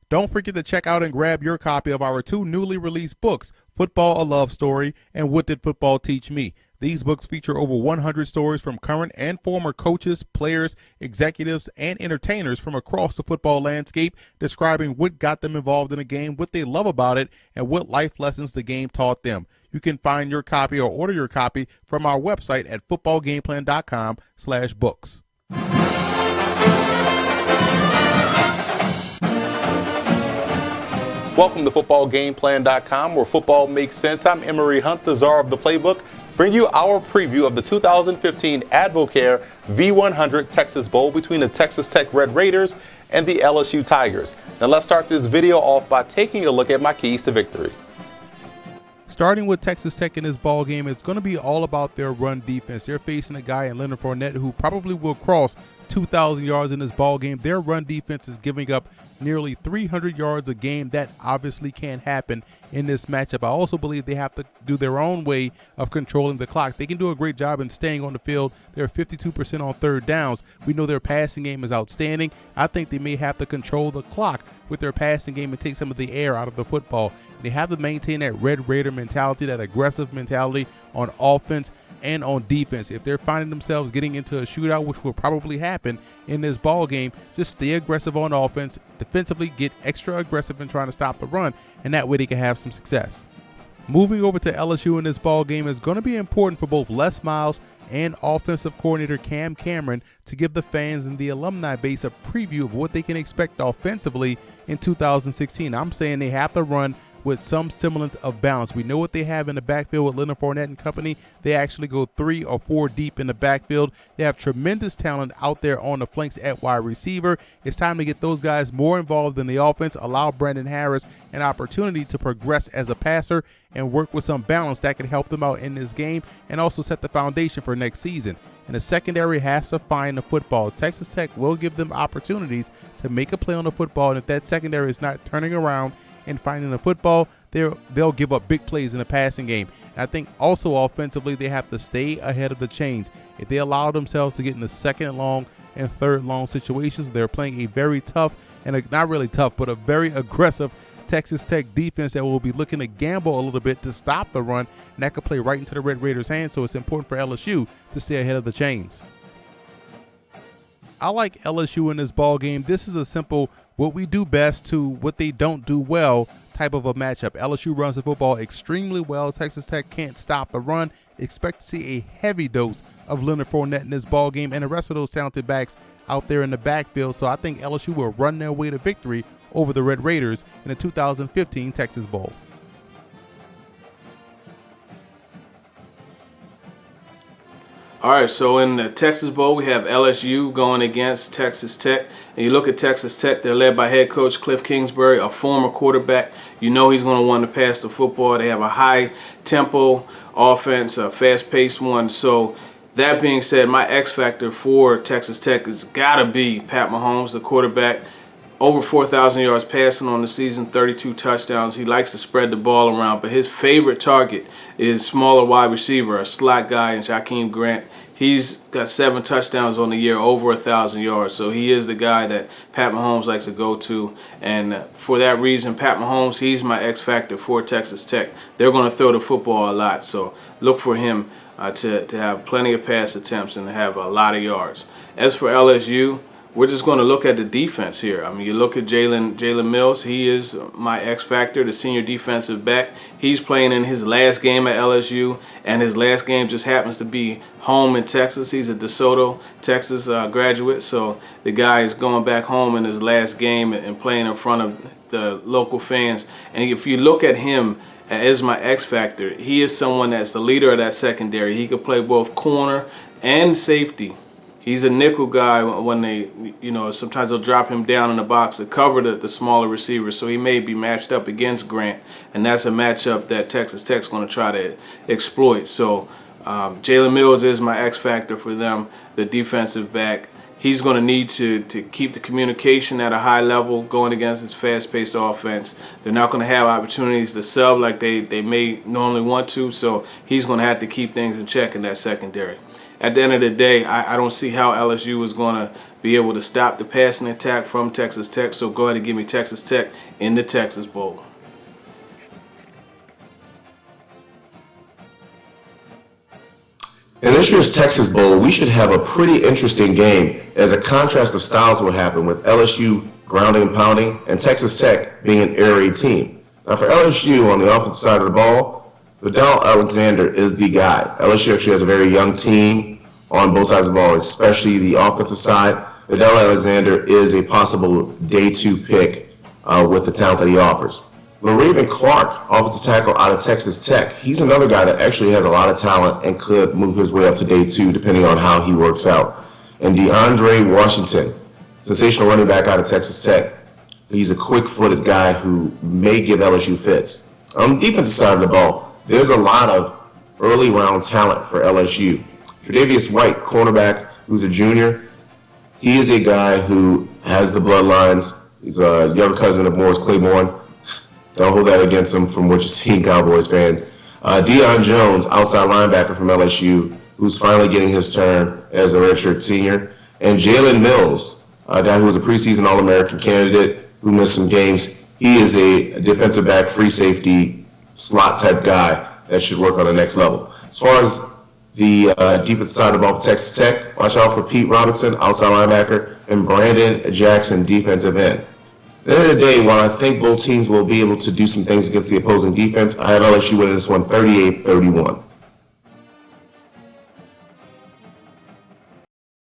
Don't forget to check out and grab your copy of our two newly released books, Football: A Love Story and What Did Football Teach Me? These books feature over 100 stories from current and former coaches, players, executives, and entertainers from across the football landscape, describing what got them involved in the game, what they love about it, and what life lessons the game taught them. You can find your copy or order your copy from our website at footballgameplan.com/books. Welcome to footballgameplan.com, where football makes sense. I'm Emery Hunt, the czar of the playbook. Bring you our preview of the 2015 Advocare V100 Texas Bowl between the Texas Tech Red Raiders and the LSU Tigers. Now let's start this video off by taking a look at my keys to victory. Starting with Texas Tech in this ball game, it's going to be all about their run defense. They're facing a guy in Leonard Fournette who probably will cross 2,000 yards in this ball game. Their run defense is giving up nearly 300 yards a game. That obviously can't happen in this matchup. I also believe they have to do their own way of controlling the clock. They can do a great job in staying on the field. They're 52% on third downs. We know their passing game is outstanding. I think they may have to control the clock with their passing game and take some of the air out of the football. They have to maintain that Red Raider mentality, that aggressive mentality on offense and on defense. If they're finding themselves getting into a shootout, which will probably happen in this ball game, just stay aggressive on offense. Defensively, get extra aggressive in trying to stop the run, and that way they can have some success. Moving over to LSU in this ball game is going to be important for both Les Miles and offensive coordinator Cam Cameron to give the fans and the alumni base a preview of what they can expect offensively in 2016. I'm saying they have to run with some semblance of balance. We know what they have in the backfield with Leonard Fournette and company. They actually go 3 or 4 deep in the backfield. They have tremendous talent out there on the flanks at wide receiver. It's time to get those guys more involved in the offense, allow Brandon Harris an opportunity to progress as a passer and work with some balance that can help them out in this game and also set the foundation for next season. And the secondary has to find the football. Texas Tech will give them opportunities to make a play on the football, and if that secondary is not turning around and finding the football, they'll give up big plays in the passing game. And I think also offensively, they have to stay ahead of the chains. If they allow themselves to get in the second and long and third long situations, they're playing a very tough and not really tough, but a very aggressive Texas Tech defense that will be looking to gamble a little bit to stop the run, and that could play right into the Red Raiders' hands. So it's important for LSU to stay ahead of the chains. I like LSU in this ball game. This is a simple what we do best to what they don't do well type of a matchup. LSU runs the football extremely well. Texas Tech can't stop the run. Expect to see a heavy dose of Leonard Fournette in this ball game and the rest of those talented backs out there in the backfield. So I think LSU will run their way to victory over the Red Raiders in the 2015 Texas Bowl. All right, so in the Texas Bowl, we have LSU going against Texas Tech. And you look at Texas Tech, they're led by head coach Cliff Kingsbury, a former quarterback. You know he's going to want to pass the football. They have a high-tempo offense, a fast-paced one. So that being said, my X factor for Texas Tech has got to be Pat Mahomes, the quarterback. Over 4,000 yards passing on the season, 32 touchdowns. He likes to spread the ball around, but his favorite target is smaller wide receiver, a slot guy, and Jakeem Grant. He's got 7 touchdowns on the year, over 1,000 yards. So he is the guy that Pat Mahomes likes to go to. And for that reason, Pat Mahomes, he's my X factor for Texas Tech. They're going to throw the football a lot, so look for him to have plenty of pass attempts and to have a lot of yards. As for LSU, we're just going to look at the defense here. I mean, you look at Jalen Mills. He is my X factor, the senior defensive back. He's playing in his last game at LSU, and his last game just happens to be home in Texas. He's a DeSoto, Texas graduate, so the guy is going back home in his last game and playing in front of the local fans. And if you look at him as my X factor, he is someone that's the leader of that secondary. He could play both corner and safety. He's a nickel guy when they, sometimes they'll drop him down in the box to cover the smaller receivers, so he may be matched up against Grant, and that's a matchup that Texas Tech's going to try to exploit. So Jalen Mills is my X factor for them, the defensive back. He's going to need to keep the communication at a high level going against this fast-paced offense. They're not going to have opportunities to sub like they may normally want to, so he's going to have to keep things in check in that secondary. At the end of the day, I don't see how LSU is going to be able to stop the passing attack from Texas Tech. So go ahead and give me Texas Tech in the Texas Bowl. In this year's Texas Bowl, we should have a pretty interesting game, as a contrast of styles will happen with LSU grounding and pounding and Texas Tech being an air raid team. Now for LSU on the offensive side of the ball, Vidal Alexander is the guy. LSU actually has a very young team on both sides of the ball, especially the offensive side. Vidal Alexander is a possible day 2 pick with the talent that he offers. LaRaven Clark, offensive tackle out of Texas Tech. He's another guy that actually has a lot of talent and could move his way up to day 2 depending on how he works out. And DeAndre Washington, sensational running back out of Texas Tech. He's a quick-footed guy who may give LSU fits. On the defensive side of the ball, there's a lot of early round talent for LSU. Tre'Davious White, cornerback, who's a junior. He is a guy who has the bloodlines. He's a younger cousin of Morris Claiborne. Don't hold that against him from what you're seeing, Cowboys fans. Deion Jones, outside linebacker from LSU, who's finally getting his turn as a redshirt senior. And Jalen Mills, a guy who was a preseason All-American candidate who missed some games. He is a defensive back, free safety, slot type guy that should work on the next level. As far as the defensive side of the ball for Texas Tech, watch out for Pete Robinson, outside linebacker, and Brandon Jackson, defensive end. At the end of the day, while I think both teams will be able to do some things against the opposing defense, I have LSU winning this one 38-31.